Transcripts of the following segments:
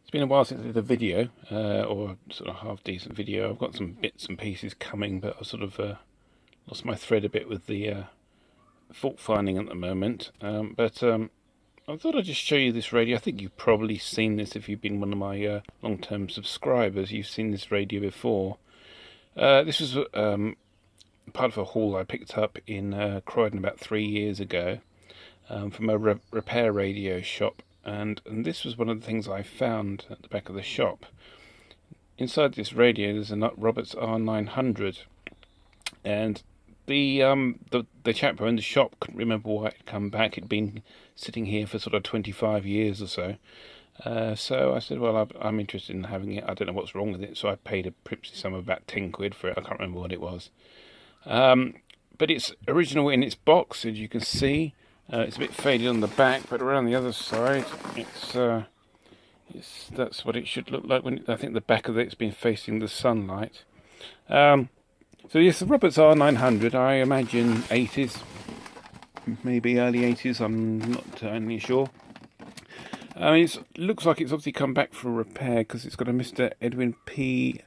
It's been a while since I did a video, or sort of half-decent video. I've got some bits and pieces coming, but I sort of lost my thread a bit with the fault finding at the moment. But I thought I'd just show you this radio. I think you've probably seen this if you've been one of my long-term subscribers. You've seen this radio before. This was part of a haul I picked up in Croydon about 3 years ago from a repair radio shop. And this was one of the things I found at the back of the shop. Inside this radio, there's a Roberts R900, and the chap who owned the shop couldn't remember why it had come back. It'd been sitting here for sort of 25 years or so. So I said, well, I'm interested in having it. I don't know what's wrong with it. So I paid a princely sum of about 10 quid for it. I can't remember what it was. But it's original in its box, as you can see. It's a bit faded on the back, but around the other side, that's what it should look like. I think the back of it's been facing the sunlight. So yes, the Roberts R900. I imagine 80s, maybe early 80s. I'm not entirely sure. It looks like it's obviously come back for repair because it's got a Mr. Edwin P.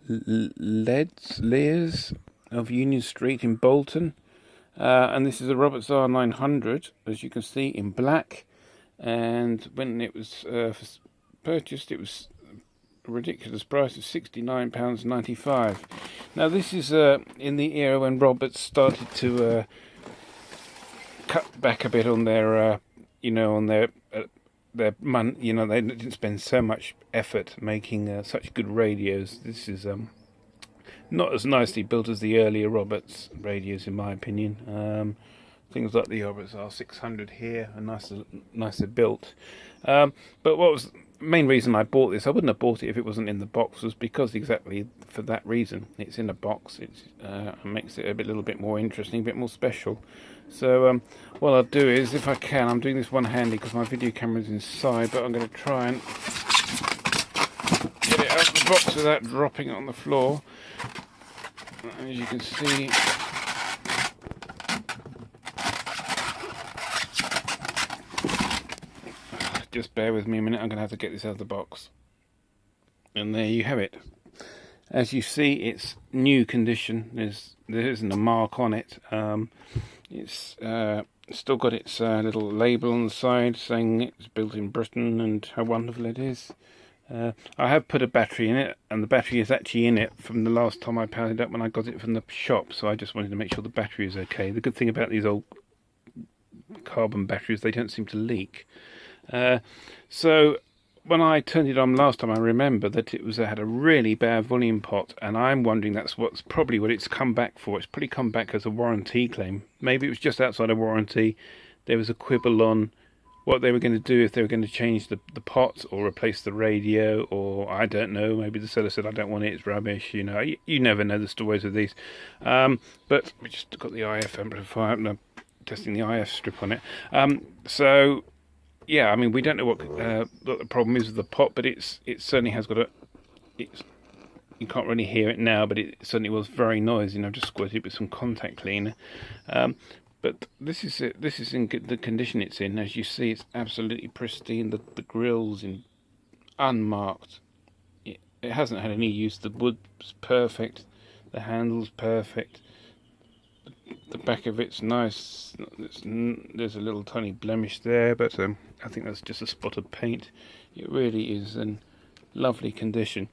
Lears of Union Street in Bolton. And this is a Roberts R900, as you can see, in black. And when it was purchased, it was a ridiculous price of £69.95. Now, this is in the era when Roberts started to cut back a bit on their, on their money. They didn't spend so much effort making such good radios. This is not as nicely built as the earlier Roberts radios, in my opinion. Things like the Roberts R600 here are nicer built. But what was the main reason I bought this, I wouldn't have bought it if it wasn't in the box, was because exactly for that reason. It's in a box. It makes it a little bit more interesting, a bit more special. So what I'll do is, if I can, I'm doing this one-handed because my video camera's inside, but I'm going to try and get it out of the box without dropping it on the floor. As you can see, just bear with me a minute, I'm going to have to get this out of the box. And there you have it. As you see, it's new condition. There isn't a mark on it. It's still got its little label on the side saying it's built in Britain and how wonderful it is. I have put a battery in it, and the battery is actually in it from the last time I powered it up when I got it from the shop, so I just wanted to make sure the battery is okay. The good thing about these old carbon batteries, they don't seem to leak. So when I turned it on last time, I remember that it had a really bad volume pot, and I'm wondering that's probably what it's come back for. It's probably come back as a warranty claim. Maybe it was just outside of warranty. There was a quibble on what they were going to do, if they were going to change the pot or replace the radio, or I don't know, maybe the seller said, I don't want it, it's rubbish. You never know the stories of these. But we just got the IF amplifier, and I'm testing the IF strip on it. So yeah, we don't know what the problem is with the pot, but it certainly has got you can't really hear it now, but it certainly was very noisy. I've just squirted it with some contact cleaner. But this is it. This is in the condition it's in. As you see, it's absolutely pristine. The grill's in unmarked. It hasn't had any use. The wood's perfect. The handle's perfect. The back of it's nice. There's a little tiny blemish there, but I think that's just a spot of paint. It really is in lovely condition,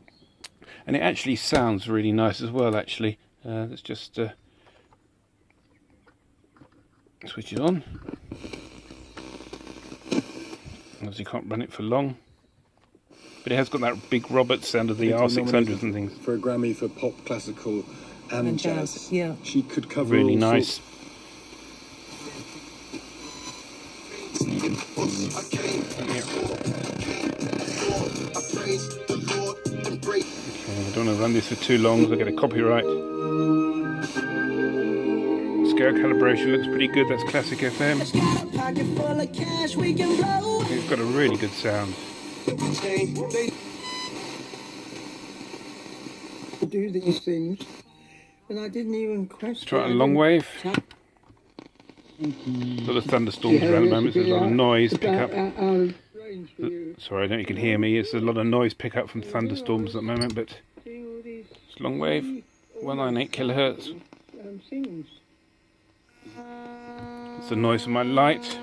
and it actually sounds really nice as well. Actually, let's just switch it on. Obviously can't run it for long, but it has got that big Roberts sound of the R600s and things. For a Grammy for pop, classical and jazz. Yeah. She could cover really all nice. Okay, I don't want to run this for too long because I get a copyright. Scale calibration looks pretty good. That's classic FM. It's got a really good sound. Do these things, and I didn't even question. Let's try it a long wave. Sort of thunderstorms around the moment, so there's a lot of noise pick up. Sorry, I don't know if you can hear me. It's a lot of noise pickup from thunderstorms at the moment, but it's long wave, 198 kilohertz. It's the noise from my light.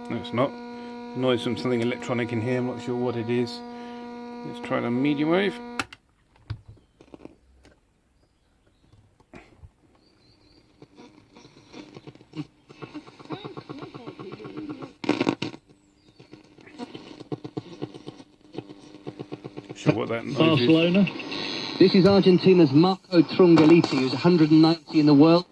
No, it's not. Noise from something electronic in here. I'm not sure what it is. Let's try the medium wave. Sure what that noise Barcelona. is. This is Argentina's Marco Trungelliti, who's 190 in the world.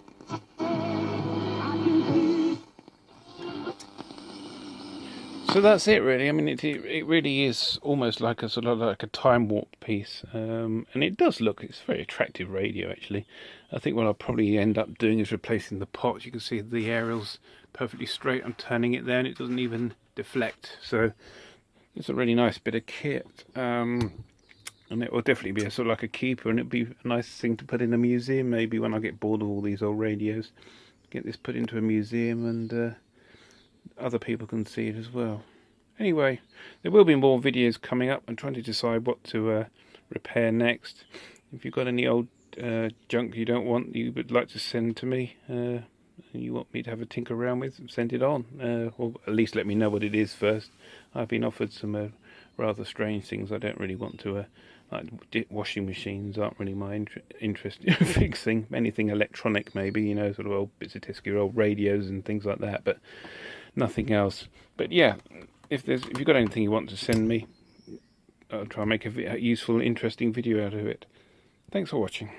So that's it, really. I mean, it really is almost like a sort of like a time warp piece, and it does look. It's a very attractive radio, actually. I think what I'll probably end up doing is replacing the pot. You can see the aerial's perfectly straight. I'm turning it there, and it doesn't even deflect. So it's a really nice bit of kit, and it will definitely be a sort of like a keeper, and it'll be a nice thing to put in a museum. Maybe when I get bored of all these old radios, get this put into a museum and. Other people can see it as well. Anyway, there will be more videos coming up. I'm trying to decide what to repair next. If you've got any old junk you don't want, you would like to send to me, and you want me to have a tinker around with, send it on. Or at least let me know what it is first. I've been offered some rather strange things. I don't really want to. Like washing machines aren't really my interest in fixing. Anything electronic, maybe, you know, sort of old bits of Tisky, old radios and things like that. But nothing else. But yeah, if you've got anything you want to send me, I'll try and make a useful, interesting video out of it. Thanks for watching.